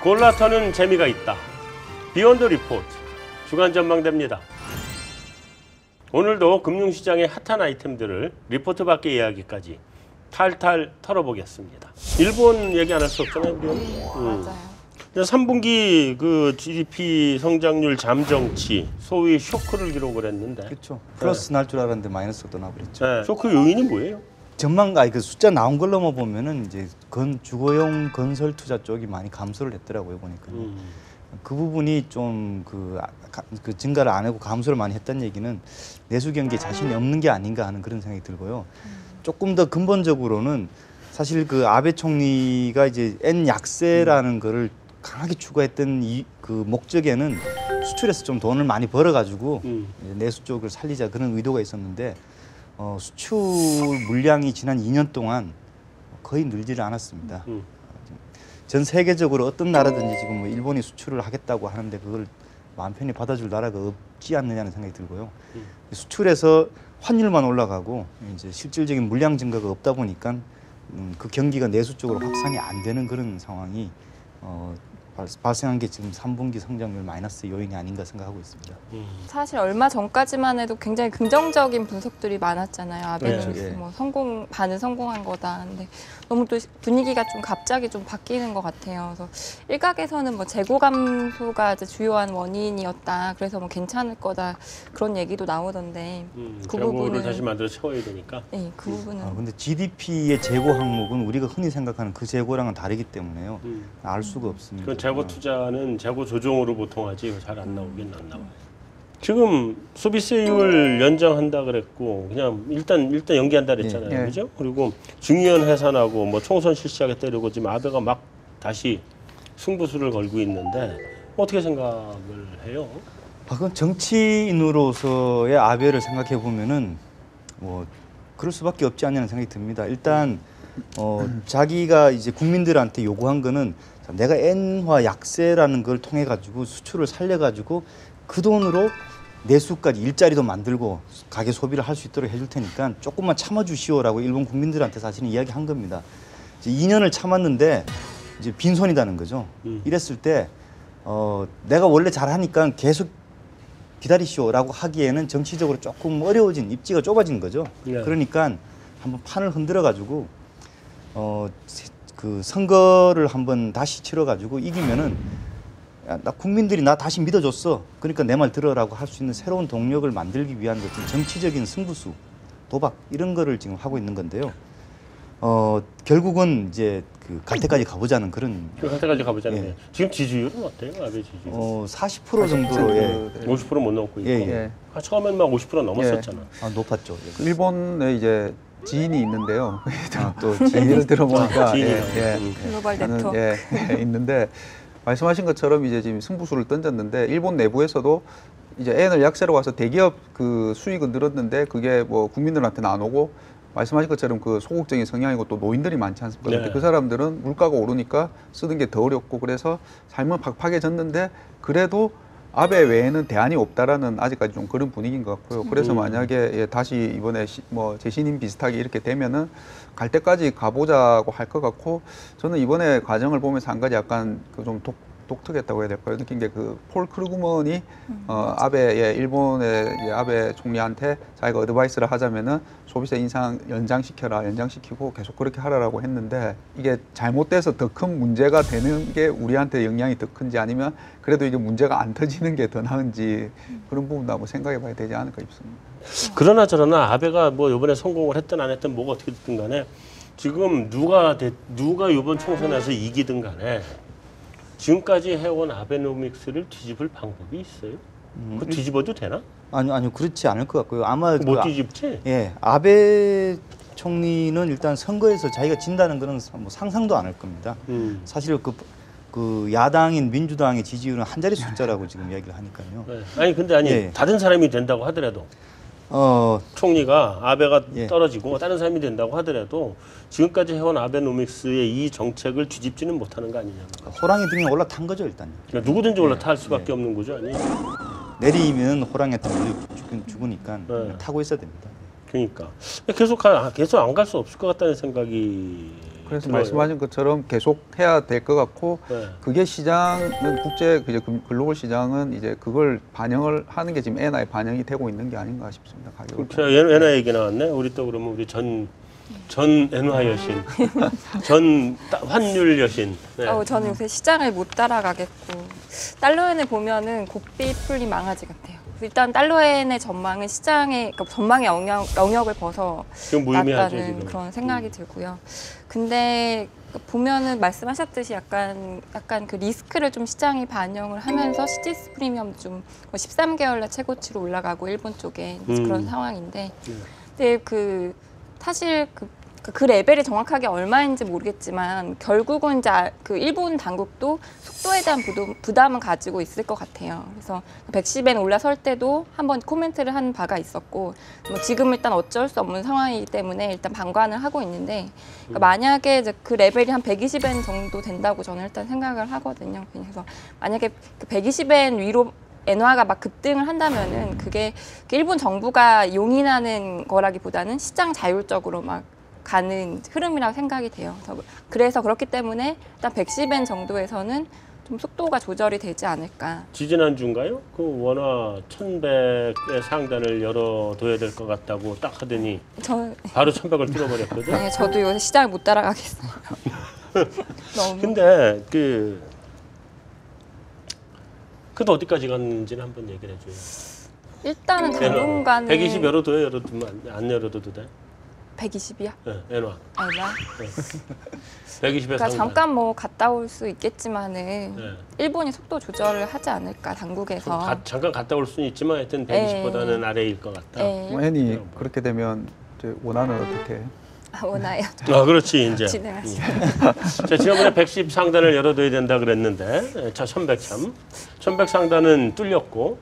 골라터는 재미가 있다. 비욘드 리포트 주간 전망대입니다. 오늘도 금융시장의 핫한 아이템들을 리포트 밖의 이야기까지 탈탈 털어보겠습니다. 일본 얘기 안 할 수 없잖아요. 맞아요. 3분기 그 GDP 성장률 잠정치, 소위 쇼크를 기록을 했는데. 그렇죠. 플러스 날 줄 알았는데 마이너스가 또 나버렸죠. 네. 쇼크 요인이 뭐예요? 그 숫자 나온 걸로만 보면은 이제 주거용 건설 투자 쪽이 많이 감소를 했더라고요 보니까요. 그 부분이 좀 그 증가를 안 하고 감소를 많이 했다는 얘기는 내수 경기에 자신이 없는 게 아닌가 하는 그런 생각이 들고요. 조금 더 근본적으로는 사실 그 아베 총리가 이제 엔 약세라는 거를 강하게 추구했던 그 목적에는 수출에서 좀 돈을 많이 벌어가지고 내수 쪽을 살리자 그런 의도가 있었는데 수출 물량이 지난 2년 동안 거의 늘지를 않았습니다. 전 세계적으로 어떤 나라든지 지금 뭐 일본이 수출을 하겠다고 하는데 그걸 마음 편히 받아줄 나라가 없지 않느냐는 생각이 들고요. 수출에서 환율만 올라가고 이제 실질적인 물량 증가가 없다 보니까 그 경기가 내수 쪽으로 확산이 안 되는 그런 상황이 발생한 게 지금 3분기 성장률 마이너스 요인이 아닌가 생각하고 있습니다. 사실 얼마 전까지만 해도 굉장히 긍정적인 분석들이 많았잖아요. 아베노믹스 네. 뭐 반은 성공한 거다. 근데 너무 또 분위기가 좀 갑자기 좀 바뀌는 것 같아요. 그래서 일각에서는 뭐 재고 감소가 이제 주요한 원인이었다. 그래서 뭐 괜찮을 거다. 그런 얘기도 나오던데 그 재고를 다시 만들어 채워야 되니까. 네, 그 부분은. 근데 GDP의 재고 항목은 우리가 흔히 생각하는 그 재고랑은 다르기 때문에요. 알 수가 없습니다. 그 재고 투자는 재고 조정으로 보통 하지 잘 안 나오긴 안 나와요. 지금 소비세율 연장한다 그랬고 그냥 일단 연기한다 그랬잖아요. 네. 그죠? 그리고 중의원 해산하고 뭐 총선 실시하겠다 이러고 지금 아베가 막 다시 승부수를 걸고 있는데 어떻게 생각을 해요? 그건 정치인으로서의 아베를 생각해 보면은 뭐 그럴 수밖에 없지 않냐는 생각이 듭니다. 일단 자기가 이제 국민들한테 요구한 거는 내가 엔화 약세라는 걸 통해 가지고 수출을 살려 가지고 그 돈으로 내수까지 일자리도 만들고 가계 소비를 할 수 있도록 해줄 테니까 조금만 참아주시오라고 일본 국민들한테 사실은 이야기한 겁니다. 이제 2년을 참았는데 이제 빈손이다는 거죠. 이랬을 때 내가 원래 잘하니까 계속 기다리시오라고 하기에는 정치적으로 조금 어려워진 입지가 좁아진 거죠. 네. 그러니까 한번 판을 흔들어 가지고 그 선거를 한번 다시 치러 가지고 이기면은 나 국민들이 나 다시 믿어줬어. 그러니까 내 말 들어라고 할 수 있는 새로운 동력을 만들기 위한 어떤 정치적인 승부수, 도박 이런 거를 지금 하고 있는 건데요. 결국은 이제 갈 때까지 가보자는 그런. 갈 때까지 가보자는. 예. 지금 지지율은 어때요, 아베 지지율? 40% 정도로 50% 못 넘고 있고. 예. 처음엔 막 50% 넘었었잖아. 높았죠. 일본에 이제 지인이 있는데요. 또 얘기를 들어보니까 글로벌 저는, 네트워크. 있는데 말씀하신 것처럼 이제 지금 승부수를 던졌는데 일본 내부에서도 이제 엔을 약세로 가서 대기업 그 수익은 늘었는데 그게 뭐 국민들한테는 안 오고 말씀하신 것처럼 그 소극적인 성향이고 또 노인들이 많지 않습니까? 근데 그 사람들은 물가가 오르니까 쓰는 게 더 어렵고 그래서 삶은 팍팍해졌는데 그래도 아베 외에는 대안이 없다라는 아직까지 좀 그런 분위기인 것 같고요. 그래서 만약에 다시 이번에 뭐 재신임 비슷하게 이렇게 되면은 갈 때까지 가보자고 할 것 같고 저는 이번에 과정을 보면서 한 가지 약간 그 좀 독특했다고 해야 될까요? 느낀 게 그 폴 크루그먼이 아베의 일본의 아베 총리한테 자기가 어드바이스를 하자면은 소비세 인상 연장시키고 계속 그렇게 하라라고 했는데 이게 잘못돼서 더 큰 문제가 되는 게 우리한테 영향이 더 큰지 아니면 그래도 이게 문제가 안 터지는 게 더 나은지 그런 부분도 한번 생각해봐야 되지 않을까 싶습니다. 그러나 저러나 아베가 뭐 이번에 성공을 했든 안 했든 뭐가 어떻게 됐든 간에 지금 누가 이번 총선에서 이기든 간에 지금까지 해온 아베노믹스를 뒤집을 방법이 있어요? 그 뒤집어도 되나? 아니요 그렇지 않을 것 같고요. 아마 못 뒤집지? 아베 총리는 일단 선거에서 자기가 진다는 거는 뭐 상상도 안 할 겁니다. 사실 그 야당인 민주당의 지지율은 한 자리 숫자라고 지금 이야기를 하니까요. 네. 근데 다른 사람이 된다고 하더라도 총리가 아베가 떨어지고 다른 사람이 된다고 하더라도 지금까지 해온 아베노믹스의 이 정책을 뒤집지는 못하는 거 아니냐. 호랑이 등에 올라탄 거죠 일단. 그러니까 누구든지 올라탈 수밖에 없는 거죠, 아니? 내리면 호랑이한테 죽으니까 타고 있어야 됩니다. 그러니까 계속 안 갈 수 없을 것 같다는 생각이 그래서 들어요. 말씀하신 것처럼 계속 해야 될 것 같고 네. 그게 시장은 국제 이제 글로벌 시장은 이제 그걸 반영을 하는 게 지금 엔화에 반영이 되고 있는 게 아닌가 싶습니다. 가격을. 그렇죠. 엔화 얘기 나왔네. 우리 또 그러면 우리 전 엔화 여신, 전 환율 여신. 네. 저는 요새 시장을 못 따라가겠고 달러엔을 보면은 고삐 풀린 망아지 같아요. 일단 달러엔의 전망은 시장의 그러니까 전망의 영역을 벗어 지금 무의미하죠 났다는 지금. 그런 생각이 들고요. 근데 보면은 말씀하셨듯이 약간 그 리스크를 좀 시장이 반영을 하면서 CDS 프리미엄 좀 13개월날 최고치로 올라가고 일본 쪽에 그런 상황인데, 근데 사실 그 레벨이 정확하게 얼마인지 모르겠지만 결국은 이제 그 일본 당국도 속도에 대한 부담은 가지고 있을 것 같아요. 그래서 110엔 올라설 때도 한번 코멘트를 한 바가 있었고, 뭐 지금 일단 어쩔 수 없는 상황이기 때문에 일단 방관을 하고 있는데, 그러니까 만약에 이제 그 레벨이 한 120엔 정도 된다고 저는 일단 생각을 하거든요. 그래서 만약에 그 120엔 위로 엔화가 막 급등을 한다면은 그게 일본 정부가 용인하는 거라기보다는 시장 자율적으로 막 가는 흐름이라고 생각이 돼요. 그래서 그렇기 때문에 일단 110엔 정도에서는 좀 속도가 조절이 되지 않을까. 지지난주인가요? 그 원화 1100의 상단을 열어둬야 될 것 같다고 딱 하더니 바로 1100을 뚫어버렸거든. 네, 저도 요새 시장을 못 따라가겠어요. 너무. 근데 그래도 어디까지 갔는지는 한번 얘기를 해줘요. 일단은 당분간은 120 열어둬요? 열어두면 안 열어둬도 돼? 120이야? 네, 엔화. 얼마? 120에 그러니까 상단. 잠깐 뭐 갔다 올 수 있겠지만은 네. 일본이 속도 조절을 하지 않을까 당국에서. 잠깐 갔다 올 수는 있지만 하여튼 네. 120보다는 아래일 것 같다. 네. 뭐 엔이 그렇게 되면 이제 원화는 어떻게? 원하요. 그렇지 이제. 진행하시죠. 자, 지난번에 110 상단을 열어둬야 된다 그랬는데, 자 1100 참. 1100 상단은 뚫렸고,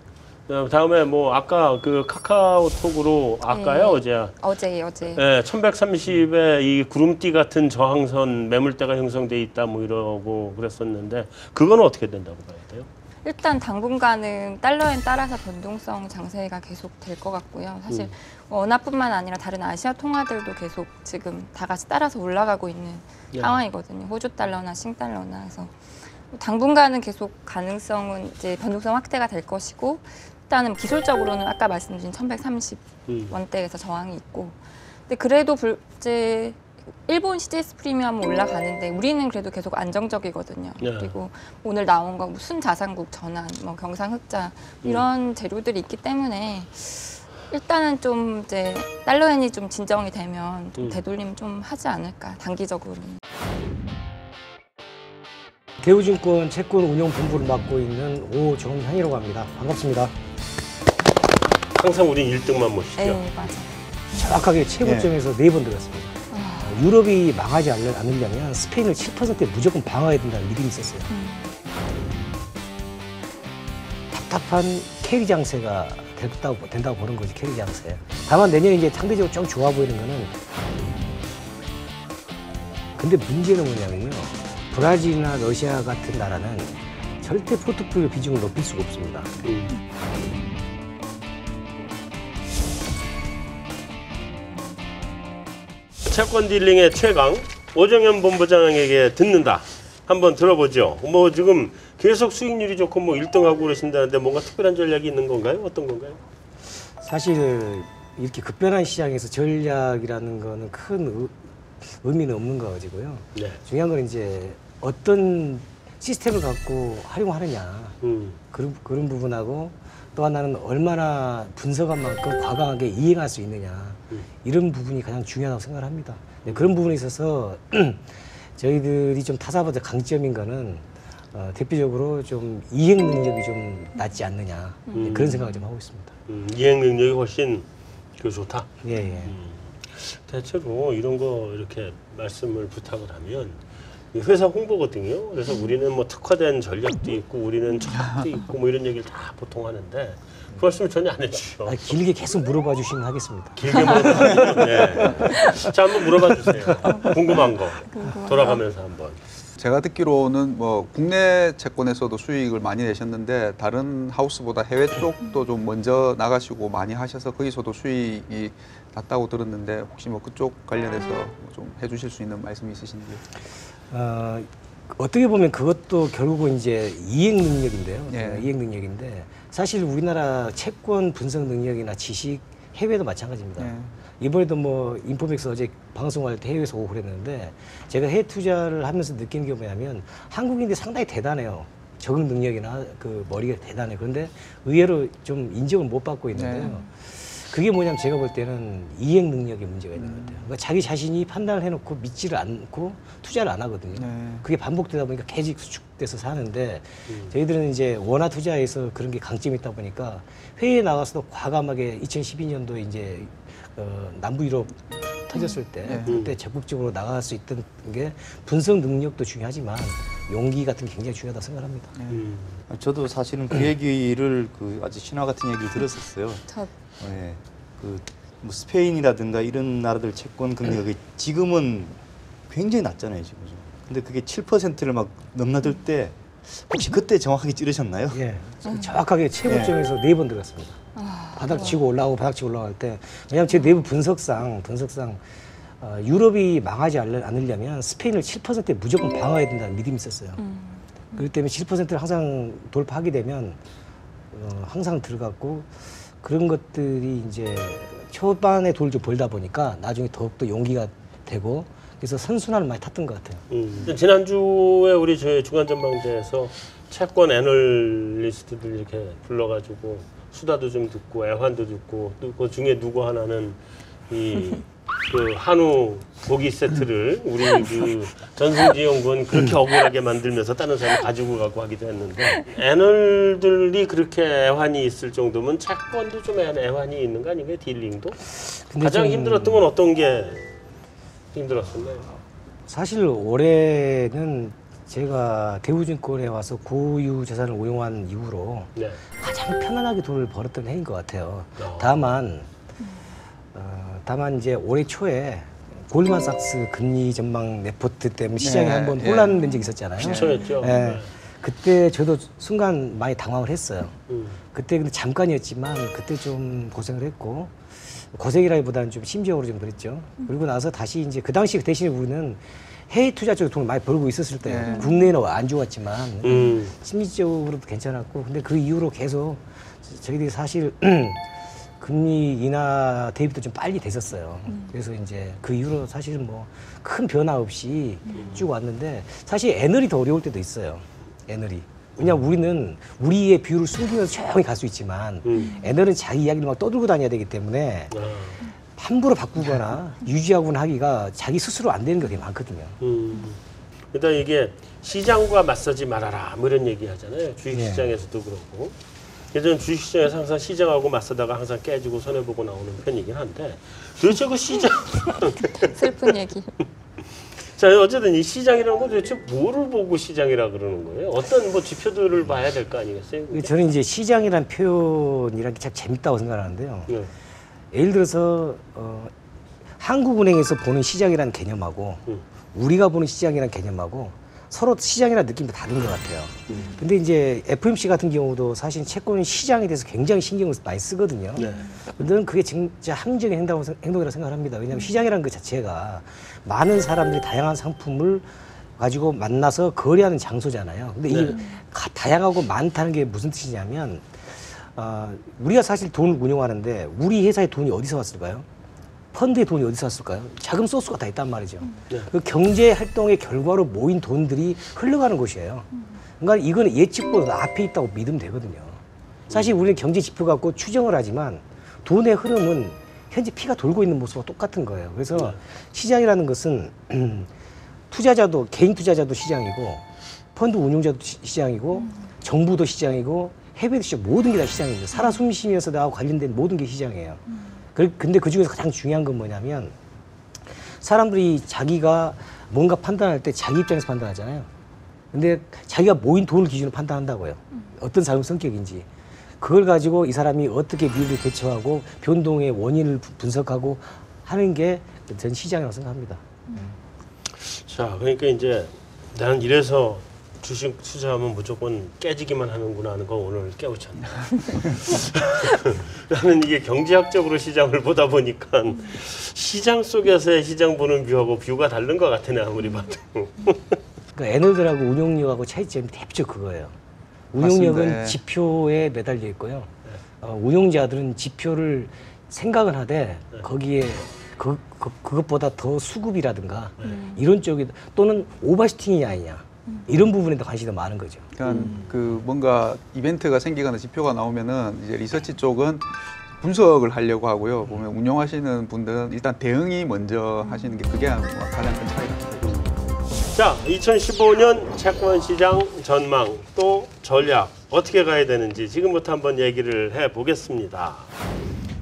다음에 뭐 아까 그 카카오톡으로 아까요 어제야. 어제. 네, 1130에 이 구름띠 같은 저항선 매물대가 형성돼 있다 뭐 이러고 그랬었는데, 그거는 어떻게 된다고 봐야 돼요? 일단 당분간은 달러엔 따라서 변동성 장세가 계속 될 것 같고요. 사실 원화뿐만 아니라 다른 아시아 통화들도 계속 지금 다 같이 따라서 올라가고 있는 상황이거든요. 호주 달러나 싱달러나. 그래서 당분간은 계속 가능성은 이제 변동성 확대가 될 것이고, 일단은 기술적으로는 아까 말씀드린 1130 원대에서 저항이 있고, 근데 그래도 이제 일본 CDS 프리미엄은 올라가는데 우리는 그래도 계속 안정적이거든요. 네. 그리고 오늘 나온 거 순자산국 전환, 뭐 경상흑자 이런 재료들이 있기 때문에 일단은 좀 이제 달러엔이 좀 진정이 되면 좀 되돌림 좀 하지 않을까 단기적으로는. 개우증권 채권 운용 본부를 맡고 있는 오정향이라고 합니다. 반갑습니다. 항상 우린 1등만 모시죠. 네, 맞아요. 정확하게 최고점에서 4번 들었습니다. 유럽이 망하지 않으려면 스페인을 7%에 무조건 방어해야 된다는 믿음이 있었어요. 답답한 캐리 장세가 된다고 보는 거지, 캐리 장세. 다만 내년에 이제 상대적으로 좀 좋아 보이는 거는, 근데 문제는 뭐냐면요. 브라질이나 러시아 같은 나라는 절대 포트폴리오 비중을 높일 수가 없습니다. 채권 딜링의 최강 오정현 본부장에게 듣는다. 한번 들어보죠. 뭐 지금 계속 수익률이 좋고 뭐 1등하고 그러신다는데 뭔가 특별한 전략이 있는 건가요? 어떤 건가요? 사실 이렇게 급변한 시장에서 전략이라는 거는 큰 의미는 없는 거 가지고요. 네. 중요한 건 이제 어떤 시스템을 갖고 활용하느냐 그런 부분하고, 또 하나는 얼마나 분석한 만큼 과감하게 이행할 수 있느냐 이런 부분이 가장 중요하다고 생각을 합니다. 네, 그런 부분에 있어서 저희들이 좀 타사보다 강점인 거는 대표적으로 좀 이행 능력이 좀 낮지 않느냐 네, 그런 생각을 좀 하고 있습니다. 이행 능력이 훨씬 좋다. 예. 대체로 이런 거 이렇게 말씀을 부탁을 하면 회사 홍보거든요. 그래서 우리는 뭐 특화된 전략도 있고 우리는 전략도 있고 뭐 이런 얘기를 다 보통 하는데 그 말씀을 전혀 안 해주시죠. 길게 계속 물어봐 주시면 하겠습니다. 길게 물어봐 주세요. 네. 자, 한번 물어봐 주세요. 궁금한 거 돌아가면서 한번. 제가 듣기로는 뭐 국내 채권에서도 수익을 많이 내셨는데 다른 하우스보다 해외 쪽도 좀 먼저 나가시고 많이 하셔서 거기서도 수익이 났다고 들었는데 혹시 뭐 그쪽 관련해서 좀 해주실 수 있는 말씀이 있으신지요? 어떻게 보면 그것도 결국은 이제 이행 능력인데요. 예. 이행 능력인데 사실 우리나라 채권 분석 능력이나 지식 해외도 마찬가지입니다. 예. 이번에도 뭐 인포맥스 어제 방송할 때 해외에서 오고 그랬는데 제가 해외 투자를 하면서 느낀 게 뭐냐면 한국인들이 상당히 대단해요. 적응 능력이나 그 머리가 대단해. 그런데 의외로 좀 인정을 못 받고 있는데요. 네. 그게 뭐냐면 제가 볼 때는 이행 능력에 문제가 있는 것 같아요. 그러니까 자기 자신이 판단을 해놓고 믿지를 않고 투자를 안 하거든요. 네. 그게 반복되다 보니까 계속 수축돼서 사는데 저희들은 이제 원화 투자에서 그런 게 강점이 있다 보니까 회의에 나가서도 과감하게 2012년도에 이제 남부 유럽 터졌을 때 그때 적극적으로 나갈 수 있던 게 분석 능력도 중요하지만 용기 같은 게 굉장히 중요하다고 생각합니다. 저도 사실은 그 얘기를 그 아주 신화 같은 얘기를 들었었어요. 예, 뭐 스페인이라든가 이런 나라들 채권 금리가 지금은 굉장히 낮잖아요, 지금. 근데 그게 7%를 막 넘나들 때 혹시 그때 정확하게 찌르셨나요? 예, 정확하게 최고점에서 4번 들었습니다. 바닥 치고 올라오고 바닥 치고 올라갈 때 왜냐하면 제 내부 분석상 유럽이 망하지 않으려면 스페인을 7%에 무조건 방어해야 된다는 믿음이 있었어요. 그렇기 때문에 7%를 항상 돌파하게 되면 항상 들어갔고 그런 것들이 이제 초반에 돈을 좀 벌다 보니까 나중에 더욱더 용기가 되고 그래서 선순환을 많이 탔던 것 같아요. 지난주에 우리 저희 주간전망대에서 채권 애널리스트들 이렇게 불러가지고 수다도 좀 듣고 애환도 듣고 또 그 중에 누구 하나는 그 한우 고기 세트를 우리 그 전승지 연구원 그렇게 억울하게 만들면서 다른 사람이 가지고 가고 하기도 했는데 애널들이 그렇게 애환이 있을 정도면 채권도 좀 애환이 있는 거 아닌가요? 딜링도? 가장 힘들었던 건 어떤 게 힘들었었나요? 사실 올해는 제가 대우증권에 와서 고유 자산을 오용한 이후로 네. 가장 편안하게 돈을 벌었던 해인 것 같아요. 다만 이제 올해 초에 골드만삭스 금리 전망 레포트 때문에 시장이 한번 혼란된 적이 있었잖아요. 비춰였죠. 네. 그때 저도 순간 많이 당황을 했어요. 그때 근데 잠깐이었지만 그때 좀 고생을 했고 고생이라기보다는 좀 심적으로 좀 그랬죠. 그리고 나서 다시 이제 그 당시 대신에 우리는 해외 투자 쪽에 돈을 많이 벌고 있었을 때 국내는 안 좋았지만 심리적으로도 괜찮았고 근데 그 이후로 계속 저희들이 사실 금리 인하 대비도 좀 빨리 됐었어요. 그래서 이제 그 이후로 사실은 뭐 큰 변화 없이 쭉 왔는데 사실 애널이 더 어려울 때도 있어요. 애널이. 왜냐면 우리는 우리의 비율을 숨기면서 조용히 갈 수 있지만 애널은 자기 이야기를 막 떠들고 다녀야 되기 때문에 함부로 바꾸거나 유지하거나 하기가 자기 스스로 안 되는 게 되게 많거든요. 일단 이게 시장과 맞서지 말아라 뭐 이런 얘기 하잖아요. 주식시장에서도 그렇고. 그래서 저는 주식시장에서 항상 시장하고 맞서다가 항상 깨지고 손해보고 나오는 편이긴 한데 도대체 그 시장 슬픈 얘기. 자 어쨌든 이 시장이라는 건 도대체 뭐를 보고 시장이라 그러는 거예요? 어떤 뭐 지표들을 봐야 될 거 아니겠어요? 그게? 저는 이제 시장이라는 표현이라는 게 참 재밌다고 생각하는데요. 네. 예를 들어서 한국은행에서 보는 시장이라는 개념하고 우리가 보는 시장이라는 개념하고 서로 시장이라는 느낌이 다른 것 같아요. 근데 이제 FMC 같은 경우도 사실 채권 시장에 대해서 굉장히 신경을 많이 쓰거든요. 네. 근데 그게 진짜 합리적인 행동이라고 생각합니다. 왜냐하면 시장이라는 것 자체가 많은 사람들이 다양한 상품을 가지고 만나서 거래하는 장소잖아요. 근데 이 다양하고 많다는 게 무슨 뜻이냐면 우리가 사실 돈을 운용하는데 우리 회사의 돈이 어디서 왔을까요? 펀드의 돈이 어디서 왔을까요? 자금 소스가 다 있단 말이죠. 그 경제 활동의 결과로 모인 돈들이 흘러가는 곳이에요. 그러니까 이건 예측보다 앞에 있다고 믿으면 되거든요. 사실 우리는 경제 지표 갖고 추정을 하지만 돈의 흐름은 현재 피가 돌고 있는 모습과 똑같은 거예요. 그래서 시장이라는 것은 투자자도 개인 투자자도 시장이고 펀드 운용자도 시장이고 정부도 시장이고 해외도 시장 모든 게 다 시장입니다. 살아 숨쉬면서 나하고 관련된 모든 게 시장이에요. 근데 그 중에서 가장 중요한 건 뭐냐면 사람들이 자기가 뭔가 판단할 때 자기 입장에서 판단하잖아요. 근데 자기가 모인 돈을 기준으로 판단한다고요. 어떤 사람 성격인지. 그걸 가지고 이 사람이 어떻게 미래를 대처하고 변동의 원인을 분석하고 하는 게 전 시장이라고 생각합니다. 자, 그러니까 이제 나는 이래서 주식 투자하면 무조건 깨지기만 하는구나 하는 거 오늘 깨우쳤네. 나는 이게 경제학적으로 시장을 보다 보니까 시장 속에서의 시장 보는 뷰하고 뷰가 다른 것 같으네 아무리 봐도. 그 애널들하고 운용력하고 차이점이 대표적 그거예요. 운용력은 맞습니다. 예. 지표에 매달려 있고요. 운용자들은 지표를 생각을 하되 거기에 그것보다 더 수급이라든가 이런 쪽이 또는 오버슈팅이 아니냐 이런 부분에 더 관심이 더 많은 거죠. 그러니까 그 뭔가 이벤트가 생기거나 지표가 나오면은 이제 리서치 쪽은 분석을 하려고 하고요. 보면 운영하시는 분들은 일단 대응이 먼저 하시는 게 그게 가장 큰 차이입니다. 자, 2015년 채권 시장 전망 또 전략 어떻게 가야 되는지 지금부터 한번 얘기를 해보겠습니다.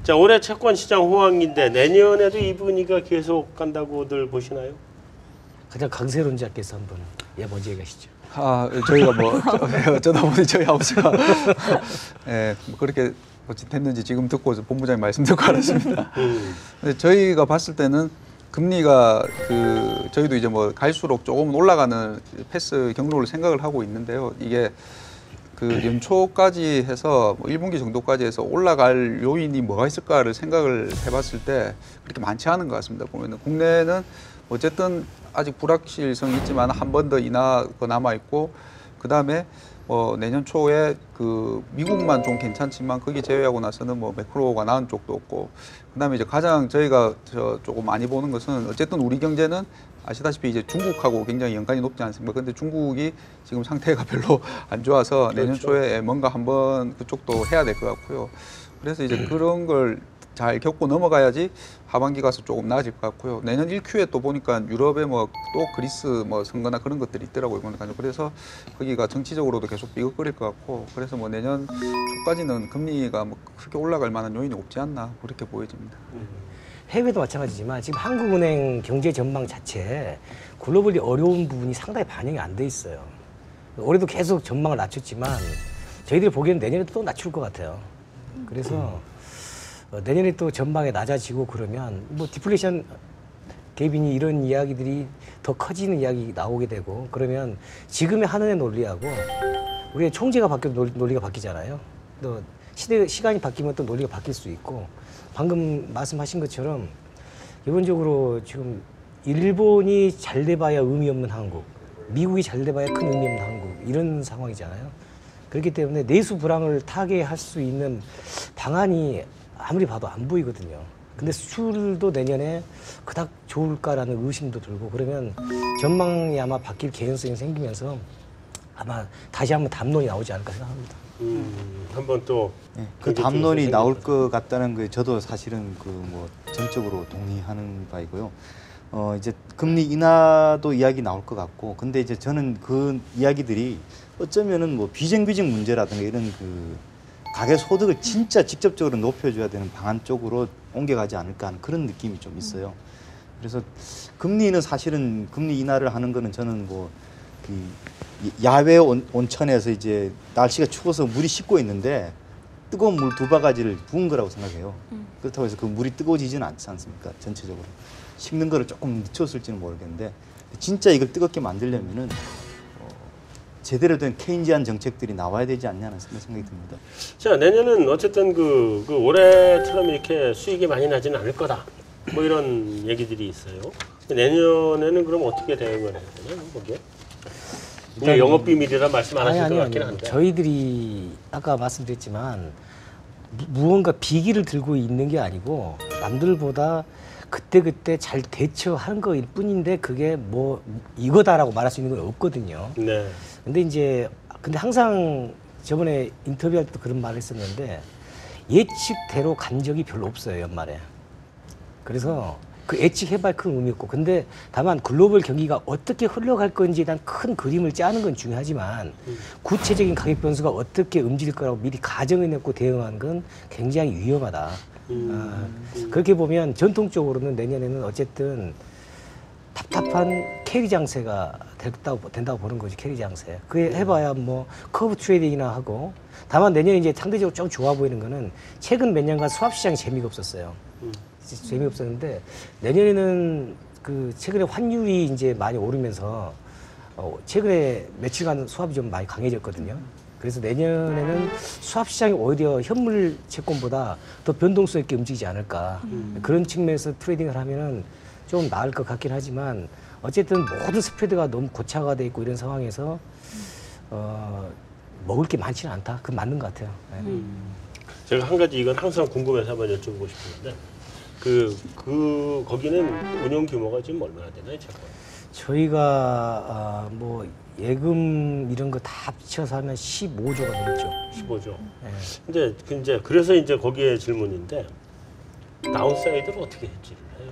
자, 올해 채권 시장 호황인데 내년에도 이 분위기가 계속 간다고들 보시나요? 가장 강세론자께서 한번 먼저 얘기하시죠. 저희가 뭐 어쩌다 보니 저희 아버지가 예, 뭐 그렇게 됐는지 지금 듣고 본부장님 말씀 듣고 알았습니다. 근데 저희가 봤을 때는 금리가 저희도 이제 뭐 갈수록 조금 올라가는 패스 경로를 생각을 하고 있는데요. 이게 연초까지 해서 뭐 1분기 정도까지 해서 올라갈 요인이 뭐가 있을까를 생각을 해봤을 때 그렇게 많지 않은 것 같습니다. 보면은 국내는 어쨌든 아직 불확실성이 있지만 한 번 더 인하가 남아 있고 그 다음에 내년 초에 미국만 좀 괜찮지만 거기 제외하고 나서는 뭐 매크로가 나은 쪽도 없고 그 다음에 이제 가장 저희가 조금 많이 보는 것은 어쨌든 우리 경제는 아시다시피 이제 중국하고 굉장히 연관이 높지 않습니까? 근데 중국이 지금 상태가 별로 안 좋아서 내년 그렇죠. 초에 뭔가 한번 그쪽도 해야 될 것 같고요. 그래서 이제 그런 걸 잘 겪고 넘어가야지 하반기 가서 조금 나아질 것 같고요. 내년 1Q에 또 보니까 유럽에 뭐 또 그리스 뭐 선거나 그런 것들이 있더라고요. 그래서 거기가 정치적으로도 계속 삐걱거릴 것 같고 그래서 뭐 내년 초까지는 금리가 뭐 크게 올라갈 만한 요인이 없지 않나 그렇게 보여집니다. 해외도 마찬가지지만 지금 한국은행 경제 전망 자체에 글로벌리 어려운 부분이 상당히 반영이 안 돼 있어요. 올해도 계속 전망을 낮췄지만 저희들이 보기에는 내년에 또 낮출 것 같아요. 그래서 내년에 또 전망이 낮아지고 그러면 뭐 디플레이션 갭이니 이런 이야기들이 더 커지는 이야기 나오게 되고 그러면 지금의 한은의 논리하고 우리의 총재가 바뀌어도 논리가 바뀌잖아요. 또 시간이 바뀌면 또 논리가 바뀔 수 있고 방금 말씀하신 것처럼 기본적으로 지금 일본이 잘 돼봐야 의미 없는 한국, 미국이 잘 돼봐야 큰 의미 없는 한국 이런 상황이잖아요. 그렇기 때문에 내수 불황을 타개할 수 있는 방안이 아무리 봐도 안 보이거든요. 근데 수출도 내년에 그닥 좋을까라는 의심도 들고 그러면 전망이 아마 바뀔 개연성이 생기면서 아마 다시 한번 담론이 나오지 않을까 생각합니다. 한번 또 그 담론이 나올 것 같다는 게 저도 사실은 뭐 전적으로 동의하는 바이고요. 이제 금리 인하도 이야기 나올 것 같고, 근데 이제 저는 그 이야기들이 어쩌면은 뭐 비정규직 문제라든가 이런 가계 소득을 진짜 직접적으로 높여줘야 되는 방안 쪽으로 옮겨가지 않을까 하는 그런 느낌이 좀 있어요. 그래서 금리는 사실은 금리 인하를 하는 거는 저는 뭐 야외 온천에서 이제 날씨가 추워서 물이 식고 있는데 뜨거운 물 2바가지를 부은 거라고 생각해요. 그렇다고 해서 그 물이 뜨거워지지는 않지 않습니까? 전체적으로. 식는 거를 조금 늦췄을지는 모르겠는데 진짜 이걸 뜨겁게 만들려면은 제대로 된 케인지안 정책들이 나와야 되지 않냐는 생각이 듭니다. 자, 내년은 어쨌든 올해처럼 이렇게 수익이 많이 나지는 않을 거다. 뭐 이런 얘기들이 있어요. 내년에는 그럼 어떻게 대응을 해야 되냐, 거기에? 뭐 영업 비밀이라 말씀 안 하실 것 같긴 한데. 저희들이 아까 말씀드렸지만 무언가 비기를 들고 있는 게 아니고 남들보다 그때그때 잘 대처하는 거일 뿐인데 그게 뭐 이거다라고 말할 수 있는 건 없거든요. 네. 근데 항상 저번에 인터뷰할 때도 그런 말을 했었는데 예측대로 간 적이 별로 없어요, 연말에. 그래서 그 예측해봐야 큰 의미 없고 근데 다만 글로벌 경기가 어떻게 흘러갈 건지에 대한 큰 그림을 짜는 건 중요하지만 구체적인 가격 변수가 어떻게 움직일 거라고 미리 가정해놓고 대응하는 건 굉장히 위험하다. 그렇게 보면 전통적으로는 내년에는 어쨌든 답답한 캐리 장세가 된다고 보는 거지, 캐리 장세. 그게 해봐야 뭐 커브 트레이딩이나 하고 다만 내년에 이제 상대적으로 좀 좋아 보이는 거는 최근 몇 년간 수합 시장이 재미가 없었어요. 재미없었는데 내년에는 최근에 환율이 이제 많이 오르면서 최근에 며칠간 수합이 좀 많이 강해졌거든요. 그래서 내년에는 수합 시장이 오히려 현물 채권보다 더 변동성 있게 움직이지 않을까. 그런 측면에서 트레이딩을 하면은 좀 나을 것 같긴 하지만 어쨌든 모든 스프레드가 너무 고차가 돼 있고 이런 상황에서 먹을 게 많지는 않다. 그건 맞는 것 같아요. 네. 제가 한 가지 이건 항상 궁금해서 한번 여쭤보고 싶은데 거기는 운용 규모가 지금 얼마나 되나요, 채권? 저희가 뭐 예금 이런 거 다 합쳐서 하면 15조가 넘죠. 15조. 네. 근데 그래서 이제 거기에 질문인데 다운사이드를 어떻게 해지를 해요?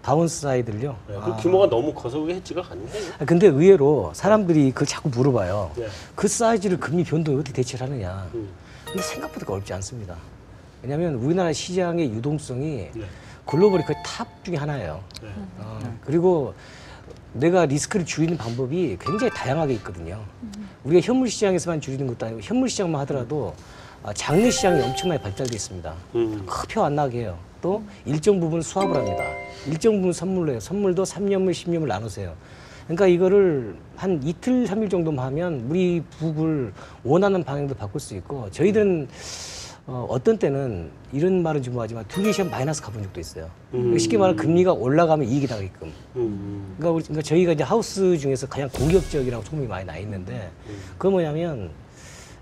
다운사이드를요. 네, 그 규모가 너무 커서 그게 해지가 가능해요? 근데 의외로 사람들이 그걸 자꾸 물어봐요. 네. 그 사이즈를 금리 변동에 어떻게 대처를 하느냐. 근데 생각보다 어렵지 않습니다. 왜냐하면 우리나라 시장의 유동성이 네. 글로벌이 거의 탑 중에 하나예요. 네. 그리고 내가 리스크를 줄이는 방법이 굉장히 다양하게 있거든요. 우리가 현물 시장에서만 줄이는 것도 아니고 현물 시장만 하더라도 장내 시장이 엄청나게 발달돼 있습니다. 표 안 나게 해요. 또 일정 부분 수합을 합니다. 일정 부분 선물로 해요. 선물도 3년물, 10년물 나누세요. 그러니까 이거를 한 이틀, 3일 정도만 하면 우리 북을 원하는 방향도 바꿀 수 있고 저희들은 어떤 때는 이런 말은 좀 하지만 듀레이션 마이너스 가본 적도 있어요. 쉽게 말하면 금리가 올라가면 이익이 나게끔. 그러니까 저희가 이제 하우스 중에서 가장 공격적이라고 소문이 많이 나 있는데 그건 뭐냐면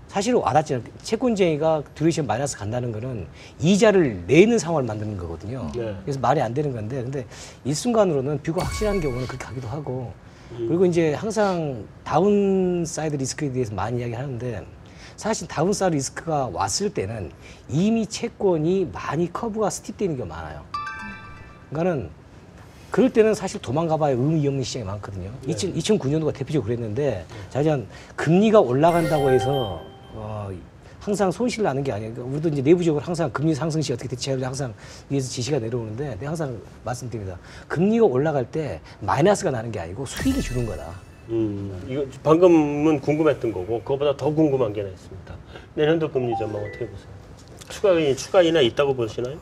사실은 와닿잖아요. 채권쟁이가 듀레이션 마이너스 간다는 거는 이자를 내는 상황을 만드는 거거든요. 네. 그래서 말이 안 되는 건데 근데 일순간으로는 뷰가 확실한 경우는 그렇게 가기도 하고 그리고 이제 항상 다운사이드 리스크에 대해서 많이 이야기하는데 사실 다운사이드 리스크가 왔을 때는 이미 채권이 많이 커브가 스팁되는 경우가 많아요. 그러니까는 그럴 때는 사실 도망가봐야 의미 없는 시장이 많거든요. 2009년도가 대표적으로 그랬는데 자전 금리가 올라간다고 해서 항상 손실 나는 게 아니에요. 그러니까 우리도 이제 내부적으로 항상 금리 상승 시 어떻게 대처하려고 항상 위에서 지시가 내려오는데 내가 항상 말씀드립니다. 금리가 올라갈 때 마이너스가 나는 게 아니고 수익이 주는 거다. 이거 방금은 궁금했던 거고 그거보다 더 궁금한 게 하나 있습니다. 내년도 금리 전망 어떻게 보세요? 추가 인하 있다고 보시나요?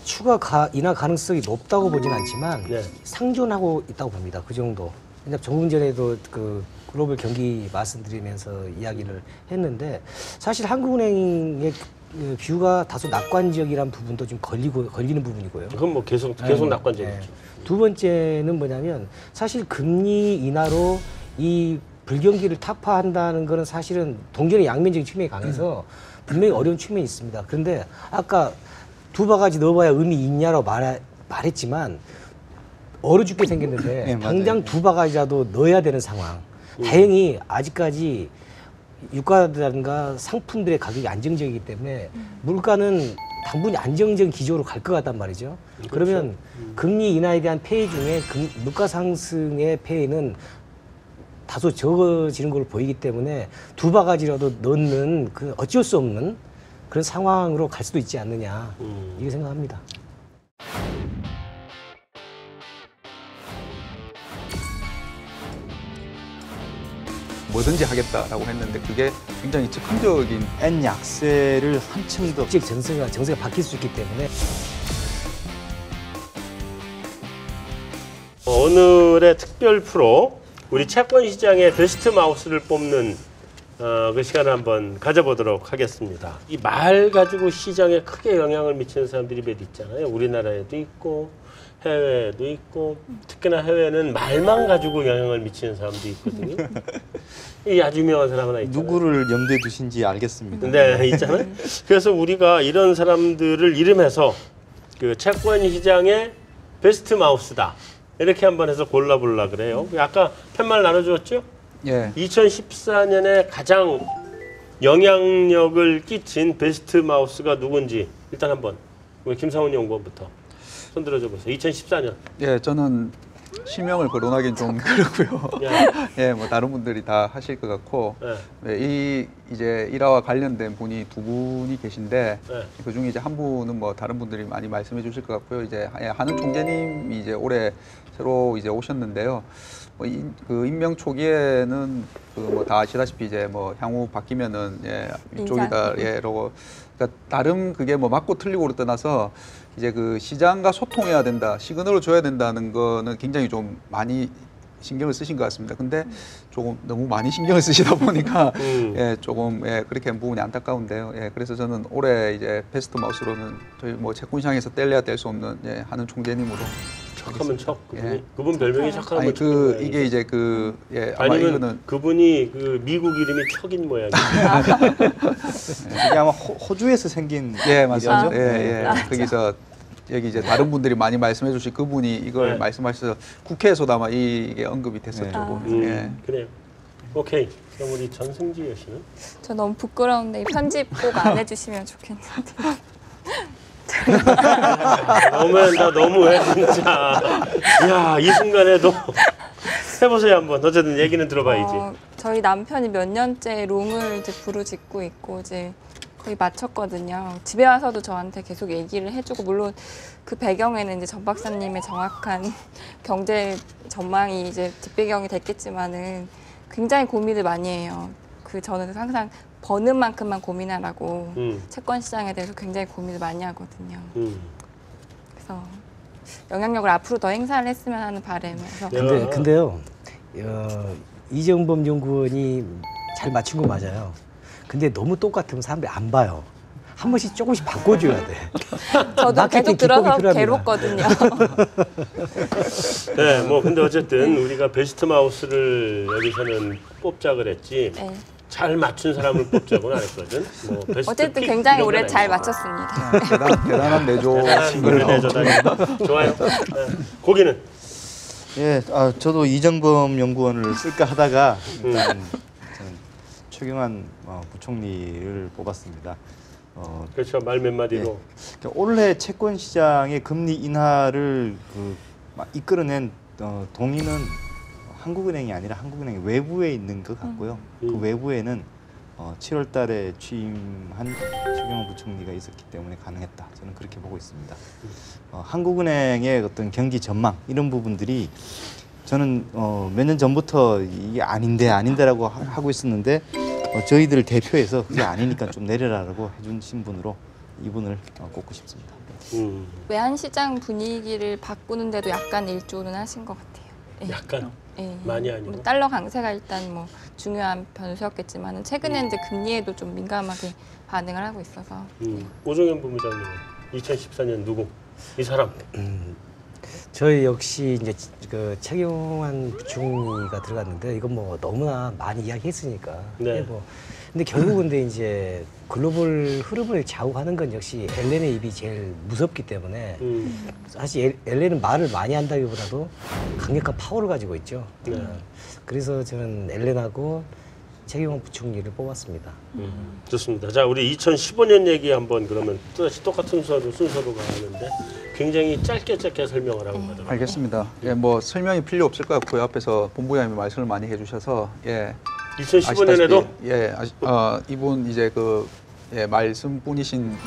추가 인하 가능성이 높다고 보진 않지만 네. 상존하고 있다고 봅니다. 그 정도. 그러니까 조금 전에도 그 글로벌 경기 말씀드리면서 이야기를 했는데 사실 한국은행의 뷰가 다소 낙관적이라는 부분도 좀 걸리는 부분이고요. 그건 뭐 계속 낙관적이죠. 두 번째는 뭐냐면 사실 금리 인하로 이 불경기를 타파한다는 거는 사실은 동전의 양면적인 측면이 강해서 분명히 어려운 측면이 있습니다. 그런데 아까 두 바가지 넣어봐야 의미 있냐라고 말했지만 얼어 죽게 생겼는데 네, 당장 두 바가지라도 넣어야 되는 상황. 다행히 아직까지 유가라든가 상품들의 가격이 안정적이기 때문에 물가는 당분이 안정적인 기조로 갈 것 같단 말이죠. 그러면 금리 인하에 대한 폐해 중에 물가 상승의 폐해는 다소 적어지는 걸로 보이기 때문에 두 바가지라도 넣는 그 어쩔 수 없는 그런 상황으로 갈 수도 있지 않느냐 이렇게 생각합니다. 뭐든지 하겠다라고 했는데 그게 굉장히 즉흥적인 N 약세를 한층 더 일찍 정세가 바뀔 수 있기 때문에 오늘의 특별 프로 우리 채권 시장의 베스트 마우스를 뽑는 그 시간을 한번 가져보도록 하겠습니다. 이 말 가지고 시장에 크게 영향을 미치는 사람들이 몇 있잖아요. 우리나라에도 있고 해외에도 있고 특히나 해외는 말만 가지고 영향을 미치는 사람도 있거든요. 이 아주 유명한 사람 하나 있잖아요. 누구를 염두에 두신지 알겠습니다. 네, 있잖아요. 그래서 우리가 이런 사람들을 이름해서 그 채권 시장의 베스트 마우스다. 이렇게 한번 해서 골라보려 그래요. 아까 팻말 나눠주었죠? 예. 2014년에 가장 영향력을 끼친 베스트 마우스가 누군지 일단 한번 우리 김상훈 연구원부터 손 들어줘 보세요. 2014년. 예, 저는 실명을 거론하기는 좀 그렇고요. 예. 예, 뭐 다른 분들이 다 하실 것 같고 이 이제 일화와 관련된 분이 두 분이 계신데 그 중에 이제 한 분은 뭐 다른 분들이 많이 말씀해 주실 것 같고요. 이제 한은 총재님이 이제 올해 새로 이제 오셨는데요. 그 임명 초기에는 그 뭐 다 아시다시피 이제 뭐 향후 바뀌면은 이쪽이다 이러고 그러니까 나름 그게 뭐 맞고 틀리고를 떠나서 이제 그 시장과 소통해야 된다, 시그널을 줘야 된다는 거는 굉장히 좀 많이 신경을 쓰신 것 같습니다. 근데 조금 너무 많이 신경을 쓰시다 보니까 예, 조금 예, 그렇게 한 부분이 안타까운데요. 예, 그래서 저는 올해 이제 베스트 마우스로는 저희 뭐 채권시장에서 뗄래야 뗄 수 없는 예, 한은 총재님으로 척하면 척. 그분이. 예. 그분 별명이 척하면 아니 척. 이게 이제 예, 아마 아니면 이거는 그분이 그 미국 이름이 척인 모양이에요. 이게 아마 호주에서 생긴 예, 맞습니다. 일이죠? 예, 예. 거기서 여기 이제 다른 분들이 많이 말씀해 주신 그분이 이걸 네. 말씀하셔서 국회에서도 아마 이게 언급이 됐었죠. 보면. 예. 그래요. 오케이. 그럼 우리 전승지 여신은? 저 너무 부끄러운데 이 편집 꼭 안 해주시면 좋겠는데. 너무한다, 너무해 진짜. 야, 이 순간에도 해보세요 한번. 어쨌든 얘기는 들어봐야지. 저희 남편이 몇 년째 롱을 이제 부르짖고 있고 이제 거의 마쳤거든요. 집에 와서도 저한테 계속 얘기를 해주고, 물론 그 배경에는 이제 전 박사님의 정확한 경제 전망이 이제 뒷배경이 됐겠지만은 굉장히 고민을 많이 해요. 저는 항상 버는 만큼만 고민하라고 채권 시장에 대해서 굉장히 고민을 많이 하거든요. 그래서 영향력을 앞으로 더 행사를 했으면 하는 바람에서. 근데요, 이정범 연구원이 잘 맞춘 거 맞아요. 근데 너무 똑같으면 사람들이 안 봐요. 한 번씩 조금씩 바꿔줘야 돼. 저도 마케팅 계속 들어서 기법이 괴롭거든요. 네, 뭐 근데 어쨌든 우리가 베스트 마우스를 여기서는 뽑자 그랬지. 네. 잘 맞춘 사람을 뽑자고는 안 했거든. 뭐 베스트 어쨌든 픽 굉장히 이런 오래 건 잘 아니고. 맞췄습니다. 대단한 내조 대단한 내조다. 좋아요. 네. 고기는 예, 저도 이정범 연구원을 쓸까 하다가 일단 저는 최경환 부총리를 뽑았습니다. 그렇죠. 말 몇 마디로. 그러니까 올해 채권 시장의 금리 인하를 이끌어낸 동의는 한국은행이 아니라 한국은행 외부에 있는 것 같고요. 그 외부에는 7월 달에 취임한 최경환 부총리가 있었기 때문에 가능했다. 저는 그렇게 보고 있습니다. 한국은행의 어떤 경기 전망 이런 부분들이 저는 몇 년 전부터 이게 아닌데라고 하고 있었는데 저희들 대표에서 그게 아니니까 좀 내려라라고 해주신 분으로 이분을 꼽고 싶습니다. 외환시장 분위기를 바꾸는데도 약간 일조는 하신 것 같아요. 예. 약간 예. 많이 아니고. 뭐 달러 강세가 일단 뭐 중요한 변수였겠지만은 최근에 이제 금리에도 좀 민감하게 반응을 하고 있어서. 오종현 부부장님은 2014년 누구? 이 사람. 저희 역시 이제 그 최경환 부총리가 들어갔는데 이건 뭐 너무나 많이 이야기했으니까. 네. 근데 결국은 근데 이제 글로벌 흐름을 좌우하는 건 역시 엘렌의 입이 제일 무섭기 때문에 사실 엘렌은 말을 많이 한다기보다도 강력한 파워를 가지고 있죠. 네. 그래서 저는 엘렌하고 최경환 부총리를 뽑았습니다. 좋습니다. 자, 우리 2015년 얘기 한번 그러면 또다시 똑같은 순서로 가는데 굉장히 짧게 설명을 하고 가도록. 알겠습니다. 예, 뭐 설명이 필요 없을 것 같고요. 앞에서 본부장님이 말씀을 많이 해주셔서 2015년에도 이분 이제 말씀뿐이신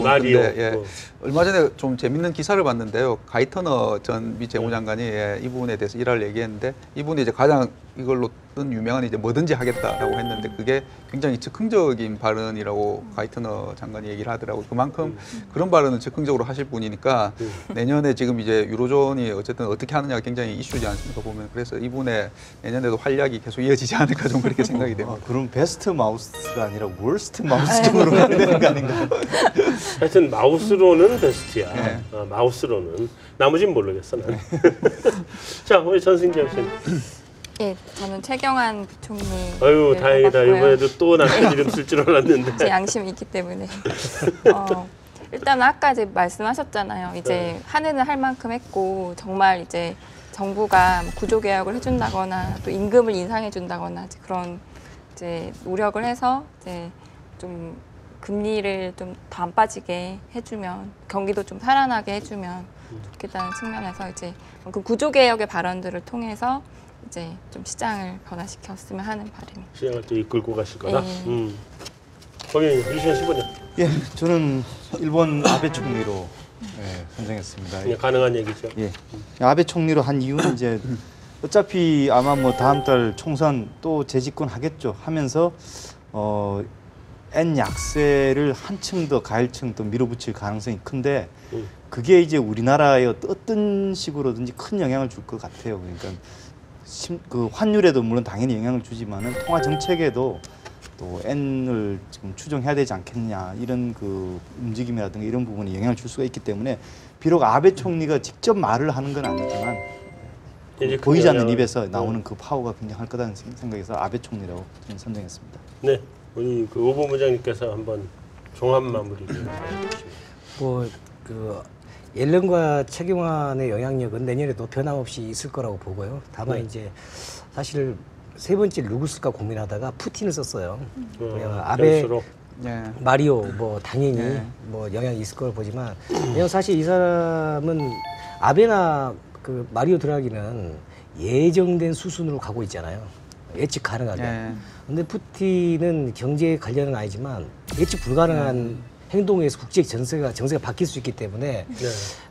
말이요. 얼마 전에 좀 재밌는 기사를 봤는데요. 가이터너 전 미 재무장관이 이분에 대해서 일화를 얘기했는데 이분이 이제 가장 이걸로 뜬 유명한 이제 뭐든지 하겠다라고 했는데 그게 굉장히 즉흥적인 발언이라고 가이터너 장관이 얘기를 하더라고요. 그만큼 그런 발언을 즉흥적으로 하실 분이니까 내년에 지금 이제 유로존이 어쨌든 어떻게 하느냐가 굉장히 이슈지 않습니까 보면. 그래서 이분의 내년에도 활약이 계속 이어지지 않을까 좀 그렇게 생각이 됩니다. 그럼 베스트 마우스가 아니라 월스트 마우스 쪽으로 가야 되는 거 아닌가요? 하여튼 마우스로는 베스트야. 네. 마우스로는. 나머지는 모르겠어 난. 자, 우리 전승재 씨. 예, 저는 최경환 부총리. 아유, 다행이다. 뽑았고요. 이번에도 또 남편 이름 쓸 줄 알았는데. 제 양심이 있기 때문에. 일단 아까 이제 말씀하셨잖아요. 이제 하늘은 할 만큼 했고 정말 이제 정부가 구조 개혁을 해준다거나 또 임금을 인상해 준다거나 그런 이제 노력을 해서 이제 좀 금리를 좀 더 안 빠지게 해주면 경기도 좀 살아나게 해주면 좋겠다는 측면에서 이제 그 구조 개혁의 발언들을 통해서 이제 좀 시장을 변화시켰으면 하는 바람이. 시장을 또 이끌고 가실 거다. 예. 거기 2015년. 예, 저는 일본 아베 총리로 선정했습니다. 그냥 가능한 얘기죠. 예, 아베 총리로 한 이유는 이제 어차피 아마 뭐 다음 달 총선 또 재집권 하겠죠 하면서 N 약세를 한층 더 가일층 더 밀어붙일 가능성이 큰데 그게 이제 우리나라에 어떤 식으로든지 큰 영향을 줄 것 같아요. 그러니까 그 환율에도 물론 당연히 영향을 주지만은 통화 정책에도 또 N을 지금 추정해야 되지 않겠냐 이런 그 움직임이라든가 이런 부분이 영향을 줄 수가 있기 때문에 비록 아베 총리가 직접 말을 하는 건 아니지만 이제 보이지 않는 그거는- 입에서 나오는 그 파워가 굉장할 거라는 생각에서 아베 총리라고 저는 선정했습니다. 네, 우리 그 오 본부장님께서 한번 종합 마무리를 해주시면. 뭐 그 옐런과 최경환의 영향력은 내년에도 변함없이 있을 거라고 보고요. 다만 네. 이제 사실 세 번째 누구 쓸까 고민하다가 푸틴을 썼어요. 왜냐면 아베 변수로. 예. 마리오 뭐 당연히 네. 뭐 영향이 있을 걸 보지만 그냥 사실 이 사람은 아베나 그 마리오 드라기는 예정된 수순으로 가고 있잖아요. 예측 가능하게. 예. 근데 푸틴은 경제 관련은 아니지만 예측 불가능한 행동에서 국제 정세가 바뀔 수 있기 때문에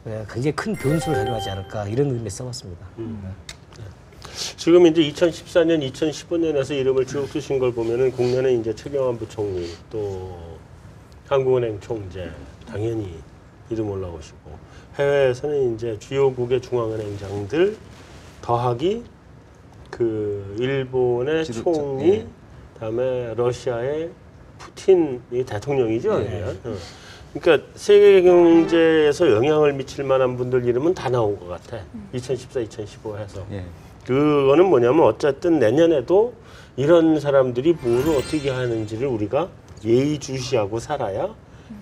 네. 굉장히 큰 변수를 작용하지 않을까 이런 의미에 써봤습니다. 지금 이제 2014년, 2015년에서 이름을 쭉 쓰신 걸 보면은 국내는 이제 최경환 부총리 또 한국은행 총재 당연히 이름 올라오시고 해외에서는 이제 주요국의 중앙은행장들 더하기 그 일본의 지도자, 총리 예. 그다음에 러시아의 푸틴이 대통령이죠. 예. 그러니까 세계 경제에서 영향을 미칠 만한 분들 이름은 다 나온 것 같아. 2014, 2015 해서. 예. 그거는 뭐냐면 어쨌든 내년에도 이런 사람들이 뭐를 어떻게 하는지를 우리가 예의주시하고 살아야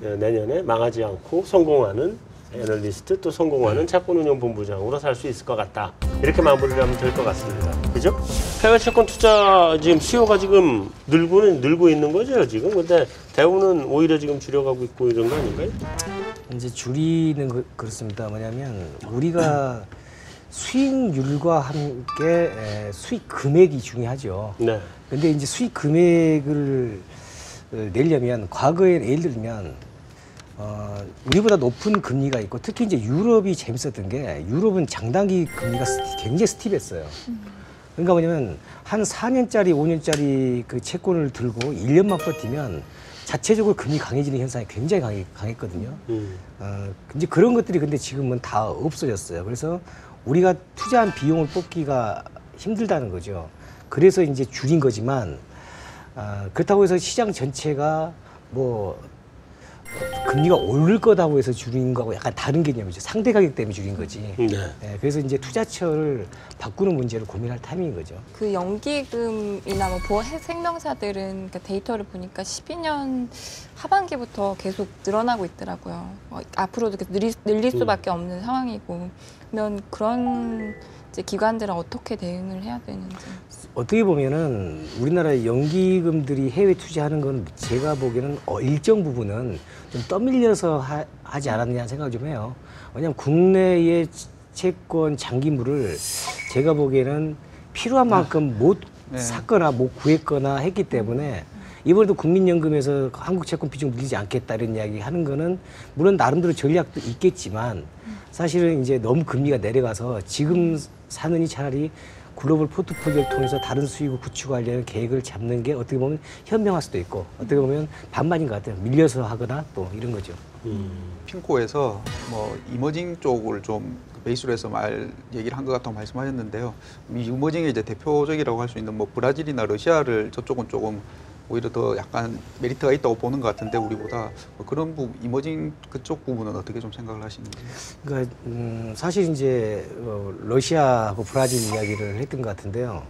내년에 망하지 않고 성공하는 애널리스트 또 성공하는 채권운용본부장으로 살 수 있을 것 같다. 이렇게 마무리를 하면 될 것 같습니다. 그죠? 해외 채권 투자 지금 수요가 지금 늘고 있는 거죠, 지금. 근데 대우는 오히려 지금 줄여가고 있고 이런 거 아닌가요? 이제 줄이는 그렇습니다. 뭐냐면 우리가 수익률과 함께 수익 금액이 중요하죠. 네. 근데 이제 수익 금액을 내려면 과거에 예를 들면 우리보다 높은 금리가 있고 특히 이제 유럽이 재밌었던 게 유럽은 장단기 금리가 굉장히 스티브했어요. 그러니까 뭐냐면 한 4년짜리, 5년짜리 그 채권을 들고 1년만 버티면 자체적으로 금리 강해지는 현상이 굉장히 강했거든요. 이제 그런 것들이 근데 지금은 다 없어졌어요. 그래서 우리가 투자한 비용을 뽑기가 힘들다는 거죠. 그래서 이제 줄인 거지만 그렇다고 해서 시장 전체가 뭐 금리가 오를 거다고 해서 줄인 거하고 약간 다른 개념이죠. 상대 가격 때문에 줄인 거지. 네. 네, 그래서 이제 투자처를 바꾸는 문제를 고민할 타이밍인 거죠. 그 연기금이나 뭐 보험 생명사들은 그러니까 데이터를 보니까 12년 하반기부터 계속 늘어나고 있더라고요. 앞으로도 계속 늘릴 수밖에 없는 상황이고, 그러면 그런 이제 기관들은 어떻게 대응을 해야 되는지. 어떻게 보면은 우리나라의 연기금들이 해외 투자하는 건 제가 보기에는 일정 부분은 좀 떠밀려서 하지 않았느냐 생각을 좀 해요. 왜냐하면 국내의 채권 장기물을 제가 보기에는 필요한 만큼 못 샀거나 못 구했거나 했기 때문에 이번에도 국민연금에서 한국 채권 비중 늘리지 않겠다 이런 이야기 하는 거는 물론 나름대로 전략도 있겠지만 사실은 이제 너무 금리가 내려가서 지금 사느니 차라리 글로벌 포트폴리오를 통해서 다른 수익을 구축하려는 계획을 잡는 게 어떻게 보면 현명할 수도 있고 어떻게 보면 반반인 것 같아요. 밀려서 하거나 또 이런 거죠. 핑코에서 뭐 이머징 쪽을 좀 베이스로 해서 얘기를 한 것 같다고 말씀하셨는데요. 이 이머징의 이제 대표적이라고 할 수 있는 뭐 브라질이나 러시아를 저쪽은 조금 오히려 더 약간 메리트가 있다고 보는 것 같은데 우리보다 그런 이머징 그쪽 부분은 어떻게 좀 생각을 하시는지? 그러니까 사실 이제 러시아하고 브라질 이야기를 했던 것 같은데요.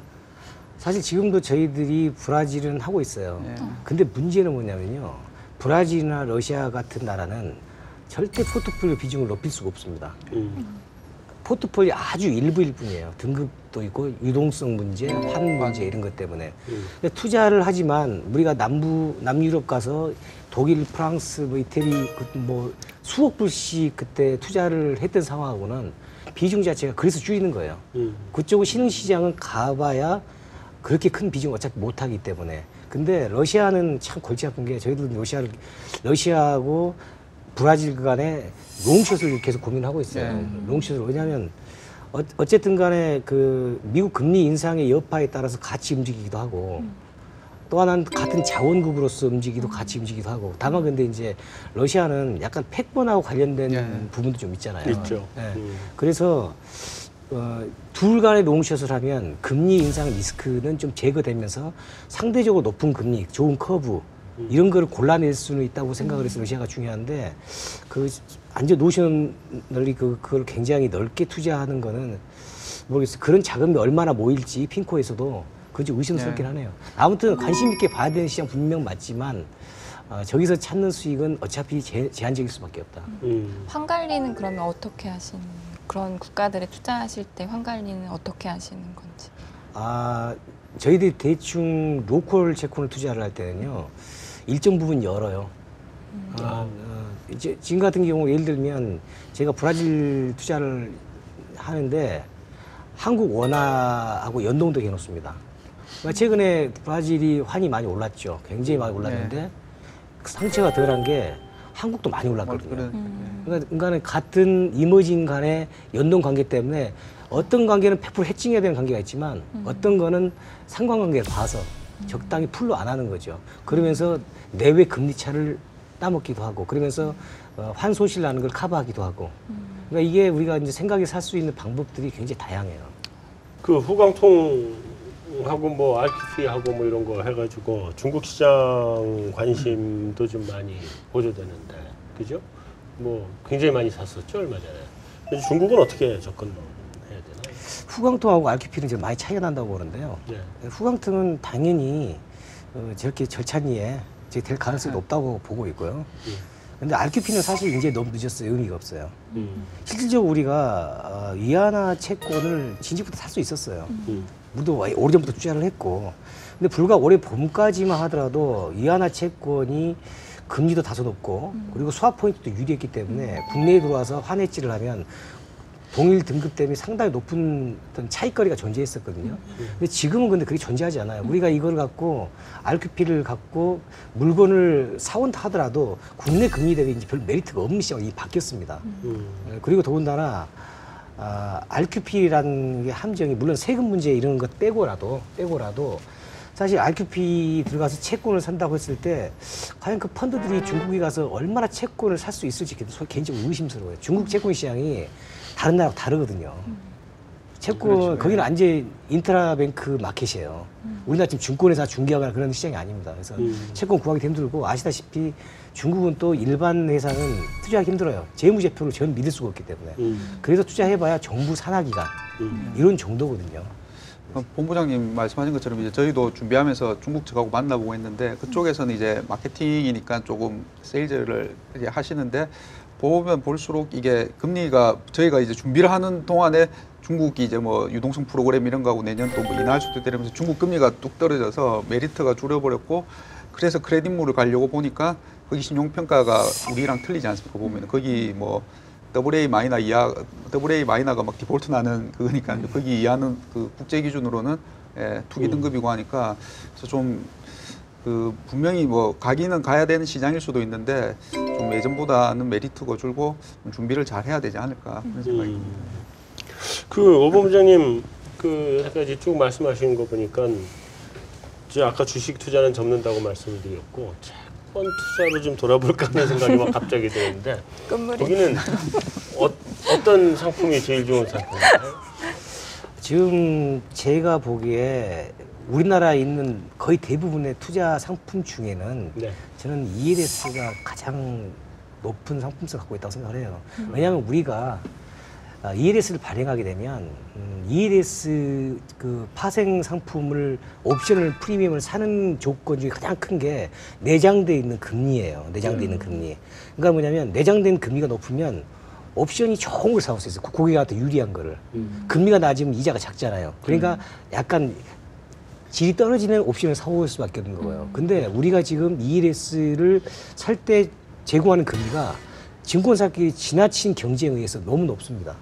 사실 지금도 저희들이 브라질은 하고 있어요. 예. 근데 문제는 뭐냐면요. 브라질이나 러시아 같은 나라는 절대 포트폴리오 비중을 높일 수가 없습니다. 포트폴리오 아주 일부일 뿐이에요. 등급도 있고 유동성 문제, 환 문제 이런 것 때문에. 근데 투자를 하지만 우리가 남유럽 가서 독일, 프랑스, 뭐 이태리 뭐 수억 불씩 그때 투자를 했던 상황하고는 비중 자체가 그래서 줄이는 거예요. 그쪽은 신흥시장은 가봐야 그렇게 큰 비중 어차피 못하기 때문에. 근데 러시아는 참 골치 아픈 게 저희도 러시아하고 브라질 간에 롱숏을 계속 고민하고 있어요. 롱숏을. 왜냐하면 어쨌든 간에 그 미국 금리 인상의 여파에 따라서 같이 움직이기도 하고 또 하나는 같은 자원국으로서 움직이기도 같이 움직이기도 하고 다만 근데 이제 러시아는 약간 패권하고 관련된 부분도 좀 있잖아요. 있죠. 네. 그래서 둘 간의 롱숏을 하면 금리 인상 리스크는 좀 제거되면서 상대적으로 높은 금리, 좋은 커브 이런 거를 골라낼 수는 있다고 생각을 해서 러시아가 중요한데 그 완전 노셔널리 그걸 굉장히 넓게 투자하는 거는 모르겠어요. 그런 자금이 얼마나 모일지 핀코에서도 그건 좀 의심스럽긴 하네요. 아무튼 관심 있게 봐야 되는 시장 분명 맞지만 저기서 찾는 수익은 어차피 제한적일 수밖에 없다. 환관리는 그러면 어떻게 하시는, 그런 국가들에 투자하실 때 환관리는 어떻게 하시는 건지? 저희들이 대충 로컬 채권을 투자를 할 때는요, 일정 부분 열어요. 이제 지금 같은 경우 예를 들면 제가 브라질 투자를 하는데 한국 원화하고 연동도 해놓습니다. 그러니까 최근에 브라질이 환이 많이 올랐죠. 굉장히 많이 올랐는데 그 상처가 덜한 게 한국도 많이 올랐거든요. 그러니까 같은 이머징 간의 연동 관계 때문에 어떤 관계는 100% 해칭해야 되는 관계가 있지만 어떤 거는 상관관계를 봐서 적당히 풀로 안 하는 거죠. 그러면서 내외 금리 차를 따먹기도 하고 그러면서 환손실 나는 걸 커버하기도 하고. 그러니까 이게 우리가 이제 생각에 살 수 있는 방법들이 굉장히 다양해요. 그 후광통하고 뭐 RQF하고 뭐 이런 거 해가지고 중국 시장 관심도 좀 많이 보조되는데, 그죠? 뭐 굉장히 많이 샀었죠 얼마 전에. 근데 중국은 어떻게 접근해야 되나요? 후광통하고 RQP는 좀 많이 차이가 난다고 보는데요. 네. 후광통은 당연히 저렇게 절찬리에 될 가능성이 높다고 보고 있고요. 근데 RQP는 사실 이제 너무 늦었어요. 의미가 없어요. 실질적으로 우리가 위안화 채권을 진작부터 살 수 있었어요. 우리도 오래전부터 투자를 했고. 근데 불과 올해 봄까지만 하더라도 위안화 채권이 금리도 다소 높고 그리고 스왑 포인트도 유리했기 때문에 국내에 들어와서 환해지를 하면 동일 등급 때문에 상당히 높은 어떤 차익거리가 존재했었거든요. 근데 지금은 근데 그게 존재하지 않아요. 우리가 이걸 갖고 RQP를 갖고 물건을 사온다 하더라도 국내 금리 대비 이제 별 메리트가 없는 시장이 바뀌었습니다. 그리고 더군다나 RQP라는 게 함정이 물론 세금 문제 이런 것 빼고라도 사실 RQP 들어가서 채권을 산다고 했을 때 과연 그 펀드들이 중국에 가서 얼마나 채권을 살 수 있을지 개인적으로 의심스러워요. 중국 채권 시장이 다른 나라하고 다르거든요. 채권, 그렇죠. 거기는 완전 인트라뱅크 마켓이에요. 우리나라 지금 증권회사 중개하거나 그런 시장이 아닙니다. 그래서 채권 구하기 힘들고 아시다시피 중국은 또 일반 회사는 투자하기 힘들어요. 재무제표를 전 믿을 수가 없기 때문에. 그래서 투자해봐야 정부 산하기관 이런 정도거든요. 본부장님 말씀하신 것처럼 이제 저희도 준비하면서 중국 측하고 만나보고 했는데 그쪽에서는 이제 마케팅이니까 조금 세일즈를 이제 하시는데 보면 볼수록 이게 금리가 저희가 이제 준비를 하는 동안에 중국이 이제 뭐 유동성 프로그램 이런 거하고 내년 또 뭐 인하할 수도 있다 이러면서 중국 금리가 뚝 떨어져서 메리트가 줄여버렸고 그래서 크레딧물을 가려고 보니까 거기 신용평가가 우리랑 틀리지 않습니까? 보면 거기 뭐 AA 마이너 이하, AA 마이너가 막 디폴트 나는 그거니까 거기 이하는 그 국제 기준으로는 투기 등급이고 하니까 그래서 좀 그 분명히 뭐 가기는 가야 되는 시장일 수도 있는데 좀 예전보다는 메리트가 줄고 좀 준비를 잘 해야 되지 않을까 그런 생각이 듭니다. 그 오 본부장님 그 여기까지 쭉 말씀하시는 거 보니까 이제 아까 주식 투자는 접는다고 말씀을 드렸고 채권 투자로 좀 돌아볼까 하는 생각이 막 갑자기 드는데 끝물이. 거기는 어떤 상품이 제일 좋은 상품인가요? 지금 제가 보기에 우리나라에 있는 거의 대부분의 투자 상품 중에는 네. 저는 ELS가 가장 높은 상품성을 갖고 있다고 생각을 해요. 왜냐하면 우리가 ELS를 발행하게 되면 ELS 그 파생 상품을 옵션을 프리미엄을 사는 조건 중에 가장 큰 게 내장돼 있는 금리예요. 내장돼 있는 금리. 그러니까 뭐냐면 내장된 금리가 높으면 옵션이 좋은 걸 사올 수 있어요. 고객한테 유리한 거를. 금리가 낮으면 이자가 작잖아요. 그러니까 약간 질이 떨어지는 옵션을 사올 수밖에 없는 거예요. 근데 우리가 지금 ELS를 살 때 제공하는 금리가 증권사끼리 지나친 경쟁에 의해서 너무 높습니다.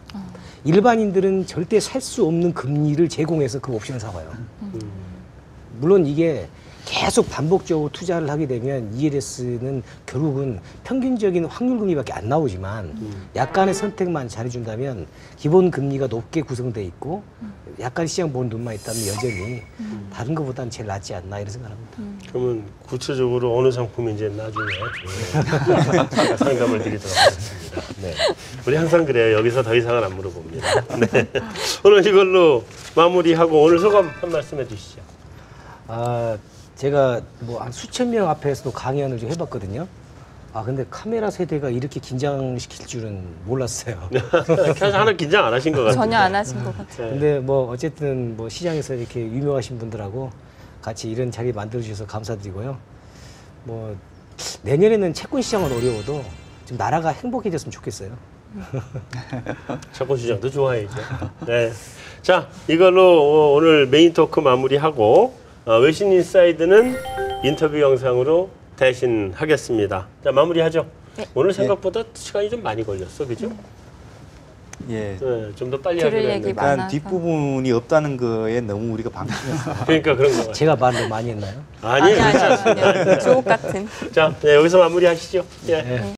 일반인들은 절대 살 수 없는 금리를 제공해서 그 옵션을 사와요. 물론 이게 계속 반복적으로 투자를 하게 되면 ELS는 결국은 평균적인 확률 금리밖에 안 나오지만 약간의 선택만 잘해준다면 기본 금리가 높게 구성돼 있고 약간 시장 보는 눈만 있다면 여전히 다른 것보다는 제일 낫지 않나 이런 생각합니다. 그러면 구체적으로 어느 상품인지 나중에 제가 상담을 드리도록 하겠습니다. 네. 우리 항상 그래요. 여기서 더 이상은 안 물어봅니다. 네. 오늘 이걸로 마무리하고 오늘 소감 한 말씀 해주시죠. 아, 제가 뭐 한 수천 명 앞에서도 강연을 좀 해봤거든요. 아, 근데 카메라 세대가 이렇게 긴장시킬 줄은 몰랐어요. 하나 긴장 안 하신 것 같아요. 전혀 안 하신 것 같아요. 근데 뭐 어쨌든 뭐 시장에서 이렇게 유명하신 분들하고 같이 이런 자리 만들어 주셔서 감사드리고요. 뭐 내년에는 채권 시장은 어려워도 좀 나라가 행복해졌으면 좋겠어요. 채권 시장도 좋아야죠. 네. 자, 이걸로 오늘 메인 토크 마무리하고 외신 인사이드는 인터뷰 영상으로 대신하겠습니다. 자, 마무리하죠. 네. 오늘 생각보다 시간이 좀 많이 걸렸어, 그죠? 예. 네, 좀 더 빨리 들을 하기로 얘기 했는데. 그러니까 많아서. 뒷부분이 없다는 거에 너무 우리가 방심했어요. 그러니까 그런 거 같아요. 제가 말을 많이 했나요? 아니, 아니요. 주옥 같은. 자, 네, 여기서 마무리하시죠. 예. 네.